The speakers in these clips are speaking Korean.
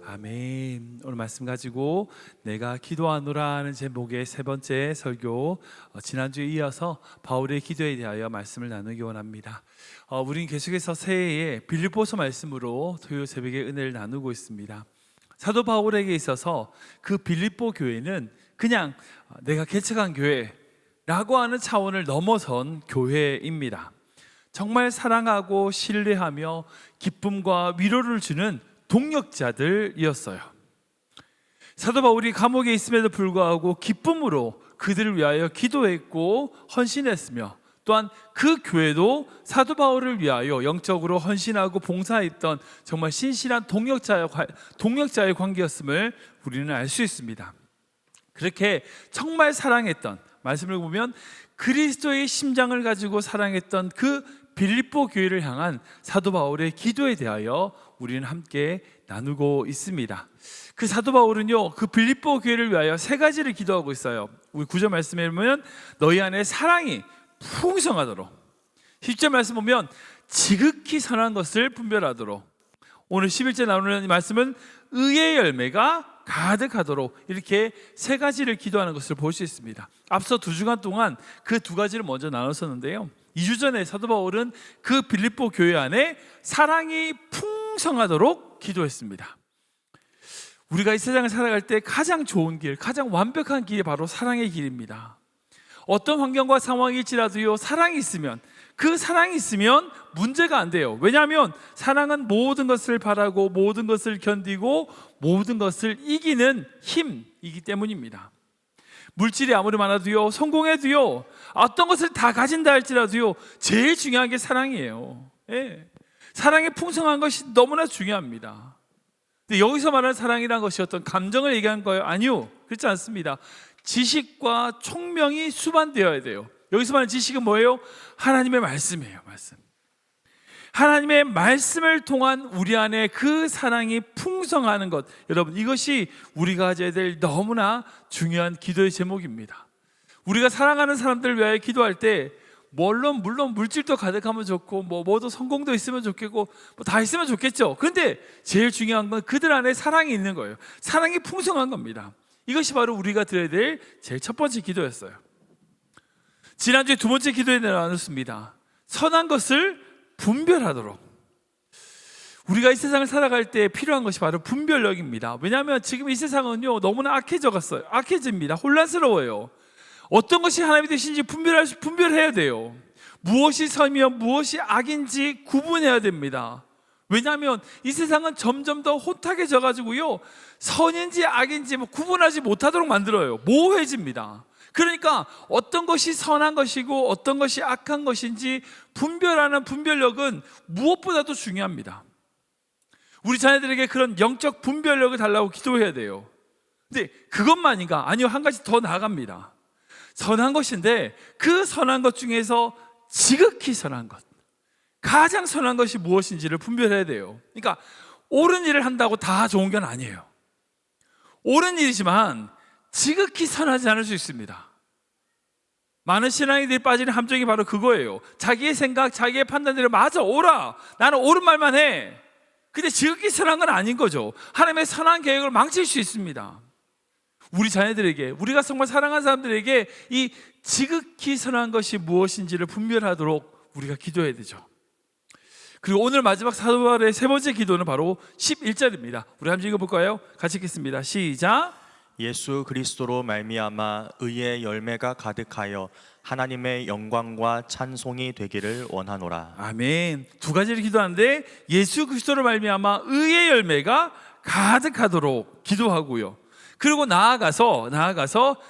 아멘. 오늘 말씀 가지고 내가 기도하노라 하는 제목의 세 번째 설교, 지난주에 이어서 바울의 기도에 대하여 말씀을 나누기 원합니다. 우린 계속해서 새해에 빌립보서 말씀으로 토요일 새벽에 은혜를 나누고 있습니다. 사도 바울에게 있어서 그 빌립보 교회는 그냥 내가 개척한 교회라고 하는 차원을 넘어선 교회입니다. 정말 사랑하고 신뢰하며 기쁨과 위로를 주는 동역자들이었어요. 사도 바울이 감옥에 있음에도 불구하고 기쁨으로 그들을 위하여 기도했고 헌신했으며, 또한 그 교회도 사도 바울을 위하여 영적으로 헌신하고 봉사했던 정말 신실한 동역자의 관계였음을 우리는 알 수 있습니다. 그렇게 정말 사랑했던, 말씀을 보면 그리스도의 심장을 가지고 사랑했던 그 빌립보 교회를 향한 사도 바울의 기도에 대하여 우리는 함께 나누고 있습니다. 그 사도 바울은요, 그 빌립보 교회를 위하여 세 가지를 기도하고 있어요. 우리 9절 말씀에 보면 너희 안에 사랑이 풍성하도록, 10절 말씀 보면 지극히 선한 것을 분별하도록, 오늘 11절 나오는 말씀은 의의 열매가 가득하도록, 이렇게 세 가지를 기도하는 것을 볼 수 있습니다. 앞서 2주간 동안 그 두 가지를 먼저 나눴었는데요, 2주 전에 사도 바울은 그 빌립보 교회 안에 사랑이 풍성하도록 기도했습니다. 우리가 이 세상을 살아갈 때 가장 좋은 길, 가장 완벽한 길이 바로 사랑의 길입니다. 어떤 환경과 상황일지라도요, 사랑이 있으면, 그 사랑이 있으면 문제가 안 돼요. 왜냐하면 사랑은 모든 것을 바라고 모든 것을 견디고 모든 것을 이기는 힘이기 때문입니다. 물질이 아무리 많아도요, 성공해도요, 어떤 것을 다 가진다 할지라도요, 제일 중요한 게 사랑이에요. 사랑이 풍성한 것이 너무나 중요합니다. 근데 여기서 말하는 사랑이란 것이 어떤 감정을 얘기한 거예요? 아니요, 그렇지 않습니다. 지식과 총명이 수반되어야 돼요. 여기서 말하는 지식은 뭐예요? 하나님의 말씀이에요. 말씀. 하나님의 말씀을 통한 우리 안에 그 사랑이 풍성하는 것, 여러분, 이것이 우리가 가져야 될 너무나 중요한 기도의 제목입니다. 우리가 사랑하는 사람들을 위하여 기도할 때 물론 물질도 가득하면 좋고 뭐도 성공도 있으면 좋겠고 다 있으면 좋겠죠. 그런데 제일 중요한 건 그들 안에 사랑이 있는 거예요. 사랑이 풍성한 겁니다. 이것이 바로 우리가 드려야 될 제일 첫 번째 기도였어요. 지난주에 두 번째 기도에 나눴습니다. 선한 것을 분별하도록. 우리가 이 세상을 살아갈 때 필요한 것이 바로 분별력입니다. 왜냐하면 지금 이 세상은요, 너무나 악해집니다. 혼란스러워요. 어떤 것이 하나님의 뜻인지 분별해야 돼요. 무엇이 선이며 무엇이 악인지 구분해야 됩니다. 왜냐하면 이 세상은 점점 더 혼탁해져 가지고요, 선인지 악인지 구분하지 못하도록 만들어요. 모호해집니다. 그러니까 어떤 것이 선한 것이고 어떤 것이 악한 것인지 분별하는 분별력은 무엇보다도 중요합니다. 우리 자녀들에게 그런 영적 분별력을 달라고 기도해야 돼요. 근데 그것만인가? 아니요, 한 가지 더 나아갑니다. 선한 것인데 그 선한 것 중에서 지극히 선한 것, 가장 선한 것이 무엇인지를 분별해야 돼요. 그러니까 옳은 일을 한다고 다 좋은 건 아니에요. 옳은 일이지만 지극히 선하지 않을 수 있습니다. 많은 신앙인들이 빠지는 함정이 바로 그거예요. 자기의 생각, 자기의 판단대로 맞아, 옳아, 나는 옳은 말만 해. 근데 지극히 선한 건 아닌 거죠. 하나님의 선한 계획을 망칠 수 있습니다. 우리 자녀들에게, 우리가 정말 사랑하는 사람들에게 이 지극히 선한 것이 무엇인지를 분별하도록 우리가 기도해야 되죠. 그리고 오늘 마지막 사도 바울의 세 번째 기도는 바로 11절입니다. 우리 한번 읽어볼까요? 같이 읽겠습니다. 시작. 예수 그리스도로 말미암아 의의 열매가 가득하여 하나님의 영광과 찬송이 되기를 원하노라. 아멘. 두 가지를 기도하는데 예수 그리스도로 말미암아 의의 열매가 가득하도록 기도하고요, 그리고 나아가서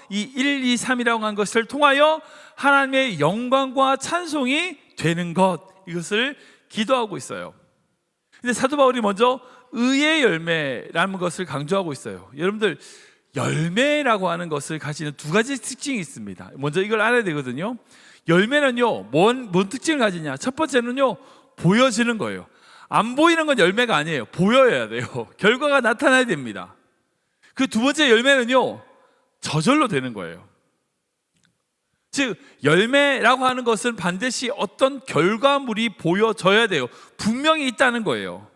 이 1, 2, 3이라고 한 것을 통하여 하나님의 영광과 찬송이 되는 것, 이것을 기도하고 있어요. 근데 사도 바울이 먼저 의의 열매라는 것을 강조하고 있어요. 여러분들, 열매라고 하는 것을 가지는 두 가지 특징이 있습니다. 먼저 이걸 알아야 되거든요. 열매는요, 뭔 특징을 가지냐? 첫 번째는요, 보여지는 거예요. 안 보이는 건 열매가 아니에요. 보여야 돼요. 결과가 나타나야 됩니다. 그 두 번째 열매는요, 저절로 되는 거예요. 즉, 열매라고 하는 것은 반드시 어떤 결과물이 보여져야 돼요. 분명히 있다는 거예요.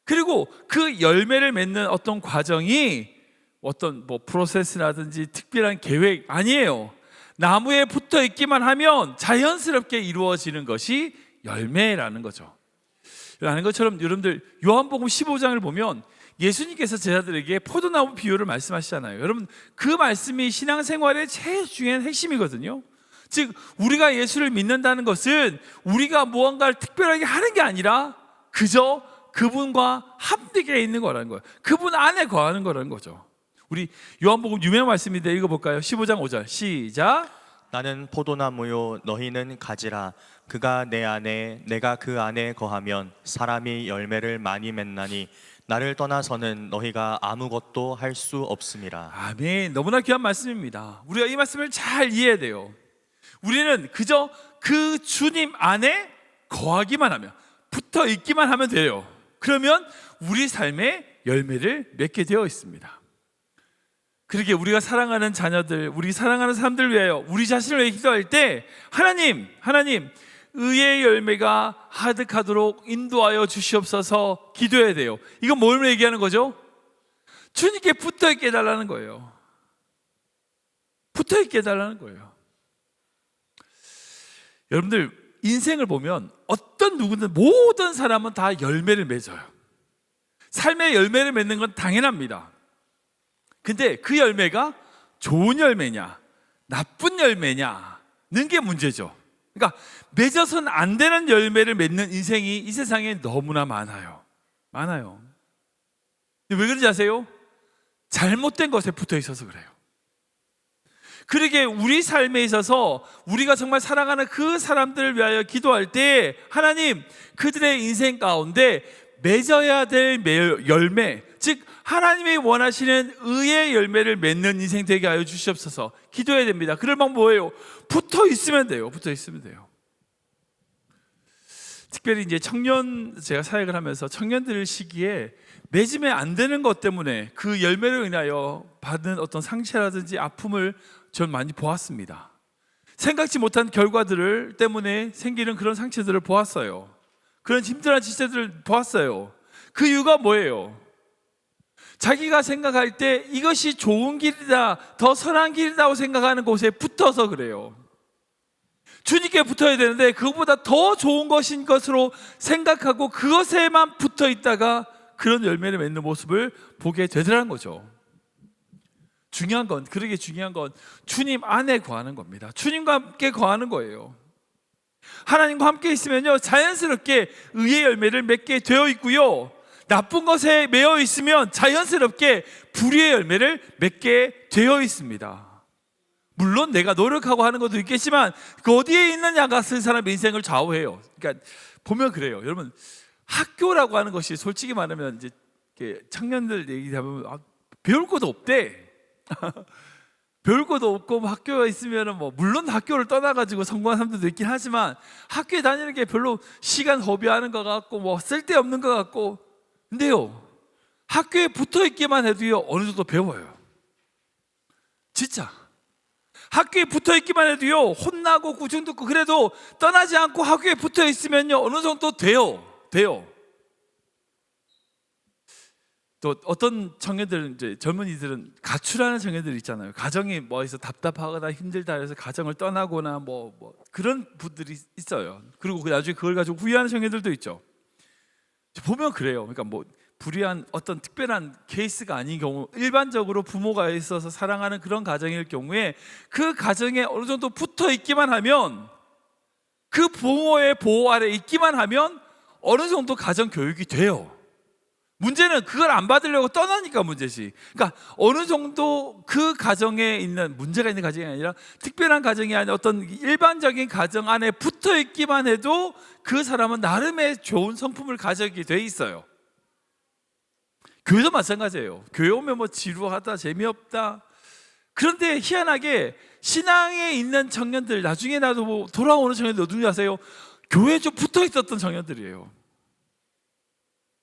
그리고 그 열매를 맺는 어떤 과정이 어떤 뭐 프로세스라든지 특별한 계획 아니에요. 나무에 붙어 있기만 하면 자연스럽게 이루어지는 것이 열매라는 거죠. 라는 것처럼 여러분들 요한복음 15장을 보면 예수님께서 제자들에게 포도나무 비유를 말씀하시잖아요. 여러분 그 말씀이 신앙생활의 제일 중요한 핵심이거든요. 즉 우리가 예수를 믿는다는 것은 우리가 무언가를 특별하게 하는 게 아니라 그저 그분과 함께 있는 거라는 거예요. 그분 안에 거하는 거라는 거죠. 우리 요한복음 유명한 말씀인데 읽어볼까요? 15장 5절 시작. 나는 포도나무요 너희는 가지라. 그가 내 안에 내가 그 안에 거하면 사람이 열매를 많이 맺나니 나를 떠나서는 너희가 아무것도 할 수 없음이라. 아멘. 너무나 귀한 말씀입니다. 우리가 이 말씀을 잘 이해해야 돼요. 우리는 그저 그 주님 안에 거하기만 하면, 붙어 있기만 하면 돼요. 그러면 우리 삶에 열매를 맺게 되어 있습니다. 그러게 우리가 사랑하는 자녀들, 우리 사랑하는 사람들을 위하여 우리 자신을 위해 기도할 때 하나님 의의 열매가 하득하도록 인도하여 주시옵소서 기도해야 돼요. 이건 뭘 얘기하는 거죠? 주님께 붙어 있게 해달라는 거예요. 붙어 있게 해달라는 거예요. 여러분들 인생을 보면 어떤 누구든 모든 사람은 다 열매를 맺어요. 삶의 열매를 맺는 건 당연합니다. 근데 그 열매가 좋은 열매냐 나쁜 열매냐는 게 문제죠. 그러니까 맺어서는 안 되는 열매를 맺는 인생이 이 세상에 너무나 많아요. 왜 그런지 아세요? 잘못된 것에 붙어 있어서 그래요. 그러게 우리 삶에 있어서 우리가 정말 사랑하는 그 사람들을 위하여 기도할 때 하나님 그들의 인생 가운데 맺어야 될 열매, 즉 하나님이 원하시는 의의 열매를 맺는 인생 되게 하여 주시옵소서 기도해야 됩니다. 그럴 방법 뭐예요? 붙어 있으면 돼요. 특별히 이제 제가 사역을 하면서 청년들 시기에 맺으면 안 되는 것 때문에 그 열매로 인하여 받는 어떤 상처라든지 아픔을 전 많이 보았습니다. 생각지 못한 결과들을 때문에 생기는 그런 상처들을 보았어요. 그런 힘들한 지체들을 보았어요. 그 이유가 뭐예요? 자기가 생각할 때 이것이 좋은 길이다, 더 선한 길이라고 생각하는 곳에 붙어서 그래요. 주님께 붙어야 되는데 그것보다 더 좋은 것인 것으로 생각하고 그것에만 붙어 있다가 그런 열매를 맺는 모습을 보게 되더라는 거죠. 중요한 건 주님 안에 거하는 겁니다. 주님과 함께 거하는 거예요. 하나님과 함께 있으면요 자연스럽게 의의 열매를 맺게 되어 있고요, 나쁜 것에 매여 있으면 자연스럽게 불의의 열매를 맺게 되어 있습니다. 물론 내가 노력하고 하는 것도 있겠지만 그 어디에 있느냐가 쓴 사람의 인생을 좌우해요. 그러니까 보면 그래요. 여러분 학교라고 하는 것이 솔직히 말하면 이제 청년들 얘기하면 배울 것도 없대. 배울 것도 없고 뭐 학교가 있으면은 뭐 물론 학교를 떠나가지고 성공한 사람들도 있긴 하지만 학교에 다니는 게 별로 시간 허비하는 것 같고 뭐 쓸데없는 것 같고, 근데요 학교에 붙어 있기만 해도요 어느 정도 배워요. 진짜 학교에 붙어 있기만 해도요 혼나고 구중 듣고 그래도 떠나지 않고 학교에 붙어 있으면요 어느 정도 돼요. 또 어떤 청년들은 이제 젊은이들은 가출하는 청년들 있잖아요. 가정이 뭐해서 답답하거나 힘들다 해서 가정을 떠나거나 뭐 그런 분들이 있어요. 그리고 나중에 그걸 가지고 후회하는 청년들도 있죠. 보면 그래요. 그러니까 뭐 불의한 어떤 특별한 케이스가 아닌 경우, 일반적으로 부모가 있어서 사랑하는 그런 가정일 경우에 그 가정에 어느 정도 붙어 있기만 하면, 그 부모의 보호 아래 있기만 하면 어느 정도 가정 교육이 돼요. 문제는 그걸 안 받으려고 떠나니까 문제지. 그러니까 어느 정도 그 가정에 있는 문제가 있는 가정이 아니라 특별한 가정이 아니라 어떤 일반적인 가정 안에 붙어 있기만 해도 그 사람은 나름의 좋은 성품을 가지게 돼 있어요. 교회도 마찬가지예요. 교회 오면 뭐 지루하다, 재미없다. 그런데 희한하게 신앙에 있는 청년들, 나중에 나도 뭐 돌아오는 청년들 누군지 아세요? 교회에 좀 붙어 있었던 청년들이에요.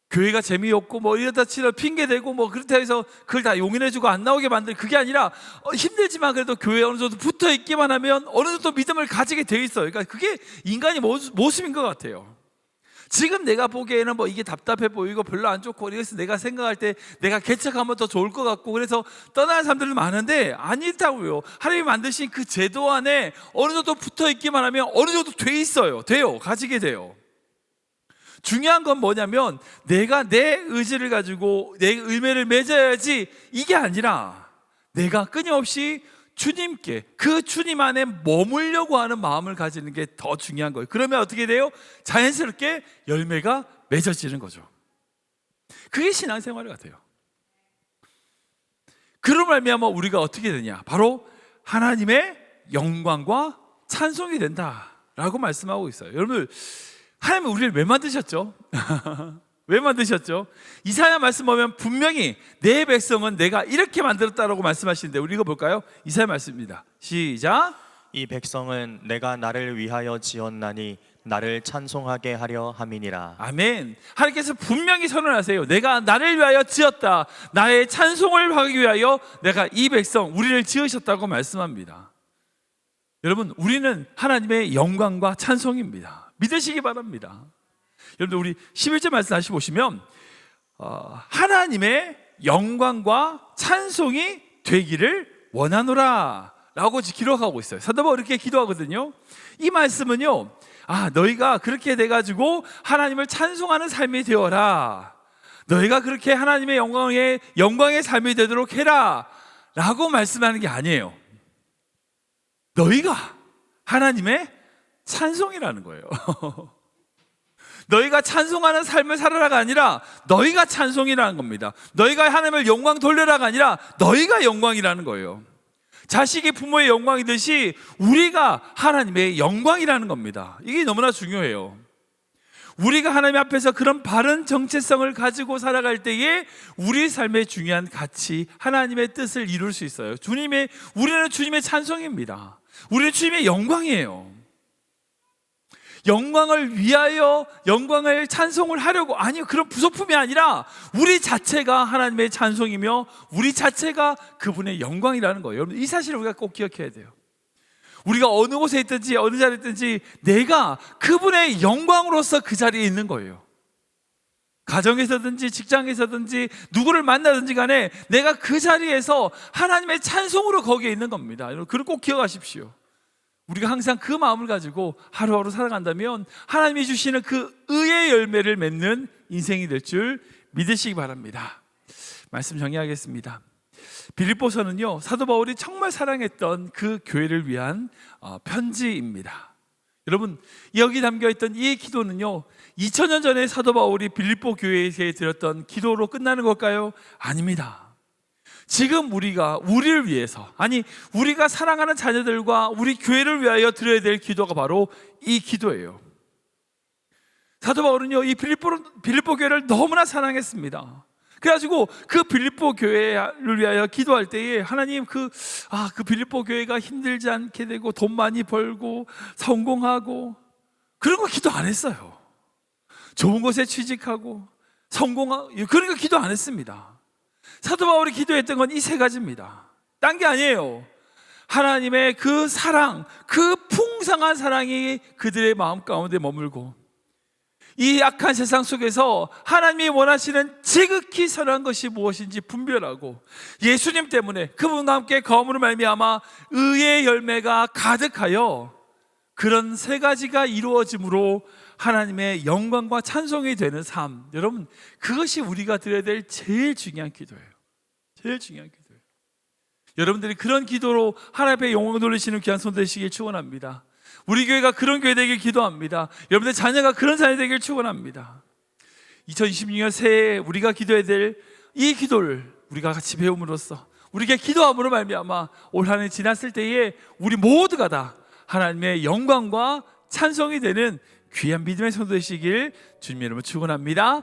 교회가 재미없고 뭐 이러다 치다 핑계대고 뭐 그렇다 해서 그걸 다 용인해주고 안 나오게 만들, 그게 아니라 힘들지만 그래도 교회에 어느 정도 붙어 있기만 하면 어느 정도 믿음을 가지게 돼 있어요. 그러니까 그게 인간의 모습인 것 같아요. 지금 내가 보기에는 뭐 이게 답답해 보이고 별로 안 좋고, 그래서 내가 생각할 때 내가 개척하면 더 좋을 것 같고, 그래서 떠나는 사람들도 많은데 아니다고요. 하나님이 만드신 그 제도 안에 어느 정도 붙어 있기만 하면 어느 정도 돼 있어요. 돼요. 가지게 돼요. 중요한 건 뭐냐면 내가 내 의지를 가지고 내 열매를 맺어야지, 이게 아니라 내가 끊임없이 주님께, 그 주님 안에 머물려고 하는 마음을 가지는 게 더 중요한 거예요. 그러면 어떻게 돼요? 자연스럽게 열매가 맺어지는 거죠. 그게 신앙생활 같아요. 그런 말미암아 우리가 어떻게 되냐? 바로 하나님의 영광과 찬송이 된다라고 말씀하고 있어요. 여러분들, 하나님은 우리를 왜 만드셨죠? 왜 만드셨죠? 이사야 말씀 보면 분명히 내 백성은 내가 이렇게 만들었다라고 말씀하시는데, 우리 읽어볼까요? 이사야 말씀입니다. 시작. 이 백성은 내가 나를 위하여 지었나니 나를 찬송하게 하려 함이니라. 아멘. 하나님께서 분명히 선언하세요. 내가 나를 위하여 지었다. 나의 찬송을 하기 위하여 내가 이 백성, 우리를 지으셨다고 말씀합니다. 여러분, 우리는 하나님의 영광과 찬송입니다. 믿으시기 바랍니다. 여러분들, 우리 11절 말씀 다시 보시면 하나님의 영광과 찬송이 되기를 원하노라 라고 기록하고 있어요. 사도 바울이 이렇게 기도하거든요. 이 말씀은요, 너희가 그렇게 돼가지고 하나님을 찬송하는 삶이 되어라, 너희가 그렇게 하나님의 영광의 삶이 되도록 해라 라고 말씀하는 게 아니에요. 너희가 하나님의 찬송이라는 거예요. 너희가 찬송하는 삶을 살아라가 아니라 너희가 찬송이라는 겁니다. 너희가 하나님을 영광 돌려라가 아니라 너희가 영광이라는 거예요. 자식이 부모의 영광이듯이 우리가 하나님의 영광이라는 겁니다. 이게 너무나 중요해요. 우리가 하나님 앞에서 그런 바른 정체성을 가지고 살아갈 때에 우리 삶의 중요한 가치, 하나님의 뜻을 이룰 수 있어요. 우리는 주님의 찬송입니다. 우리는 주님의 영광이에요. 영광을 위하여 영광을 찬송을 하려고, 아니요, 그런 부속품이 아니라 우리 자체가 하나님의 찬송이며 우리 자체가 그분의 영광이라는 거예요. 여러분, 이 사실을 우리가 꼭 기억해야 돼요. 우리가 어느 곳에 있든지 어느 자리에 있든지 내가 그분의 영광으로서 그 자리에 있는 거예요. 가정에서든지 직장에서든지 누구를 만나든지 간에 내가 그 자리에서 하나님의 찬송으로 거기에 있는 겁니다. 여러분, 그걸 꼭 기억하십시오. 우리가 항상 그 마음을 가지고 하루하루 살아간다면 하나님이 주시는 그 의의 열매를 맺는 인생이 될 줄 믿으시기 바랍니다. 말씀 정리하겠습니다. 빌립보서는요, 사도 바울이 정말 사랑했던 그 교회를 위한 편지입니다. 여러분, 여기 담겨있던 이 기도는요, 2000년 전에 사도 바울이 빌립보 교회에 드렸던 기도로 끝나는 걸까요? 아닙니다. 지금 우리를 위해서, 우리가 사랑하는 자녀들과 우리 교회를 위하여 드려야 될 기도가 바로 이 기도예요. 사도 바울은요, 이 빌립보 교회를 너무나 사랑했습니다. 그래가지고 그 빌립보 교회를 위하여 기도할 때에 하나님, 그 빌립보 교회가 힘들지 않게 되고 돈 많이 벌고 성공하고 그런 거 기도 안 했어요. 좋은 곳에 취직하고 성공하고 그런 거 기도 안 했습니다. 사도 바울이 기도했던 건 이 세 가지입니다. 딴 게 아니에요. 하나님의 그 사랑, 그 풍성한 사랑이 그들의 마음 가운데 머물고, 이 악한 세상 속에서 하나님이 원하시는 지극히 선한 것이 무엇인지 분별하고, 예수님 때문에 그분과 함께 거함으로 말미암아 의의 열매가 가득하여 그런 세 가지가 이루어짐으로 하나님의 영광과 찬송이 되는 삶. 여러분, 그것이 우리가 드려야 될 제일 중요한 기도예요. 제일 중요한 기도예요. 여러분들이 그런 기도로 하나님의 영광을 돌리시는 귀한 손 되시길 축원합니다. 우리 교회가 그런 교회 되길 기도합니다. 여러분들 자녀가 그런 자녀 되길 축원합니다. 2026년 새해에 우리가 기도해야 될 이 기도를 우리가 같이 배움으로써, 우리가 기도함으로 말미암아 올 한 해 지났을 때에 우리 모두가 다 하나님의 영광과 찬송이 되는 귀한 믿음의 손 되시길 주님의 이름으로 축원합니다.